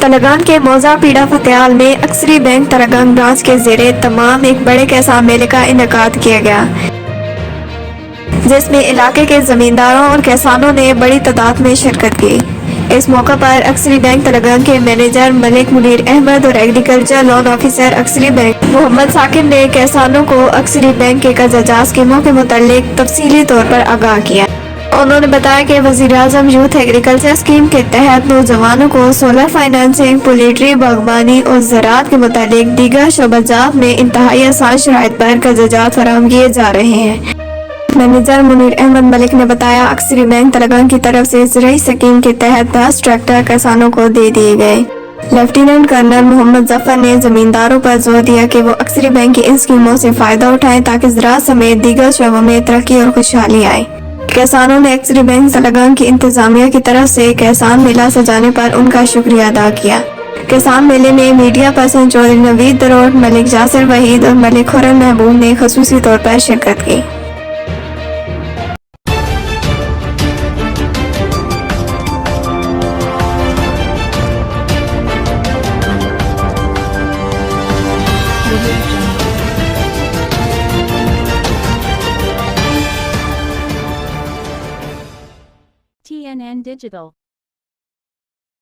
تلنگانہ کے موزہ پیڑا فتیال میں اکثری bank Telangana branch کے زیر تمام ایک بڑے کسان میلے کا انعقاد کیا گیا، جس میں علاقے کے زمینداروں اور کسانوں نے بڑی تعداد میں شرکت کی۔ اس موقع پر اکثری بینک تلنگانہ کے مینیجر ملک منیر احمد اور ایگریکلچر لون آفیسر اکثری بینک محمد ثاقب نے کسانوں کو اکثری بینک کے قرض اجاز اسکیموں کے متعلق تفصیلی طور پر آگاہ کیا۔ انہوں نے بتایا کہ وزیر اعظم یوتھ ایگریکلچر اسکیم کے تحت نوجوانوں کو سولر فائنانسنگ، پولیٹری، باغبانی اور زراعت کے متعلق دیگر شعبہ جات میں انتہائی آسان شرائط پر قرض اجاز فراہم کیے جا رہے ہیں۔ مینیجر منیر احمد ملک نے بتایا، اکثری بینک تلنگانہ کی طرف سے زرعی اسکیم کے تحت 10 ٹریکٹر کسانوں کو دے دیے گئے۔ لیفٹیننٹ کرنل محمد ظفر نے زمینداروں پر زور دیا کہ وہ اکثری بینک کی ان اسکیموں سے فائدہ اٹھائیں تاکہ زراعت سمیت دیگر شعبوں میں ترقی اور خوشحالی آئے۔ کسانوں نے اکثری بینک تلنگانہ کی انتظامیہ کی طرف سے کسان میلہ سجانے پر ان کا شکریہ ادا کیا۔ کسان میلے میں میڈیا پرسن چودھری نوید دروڑ، ملک یاسر وحید اور ملک خرم محبوب نے خصوصی طور پر شرکت کی۔ TNN Digital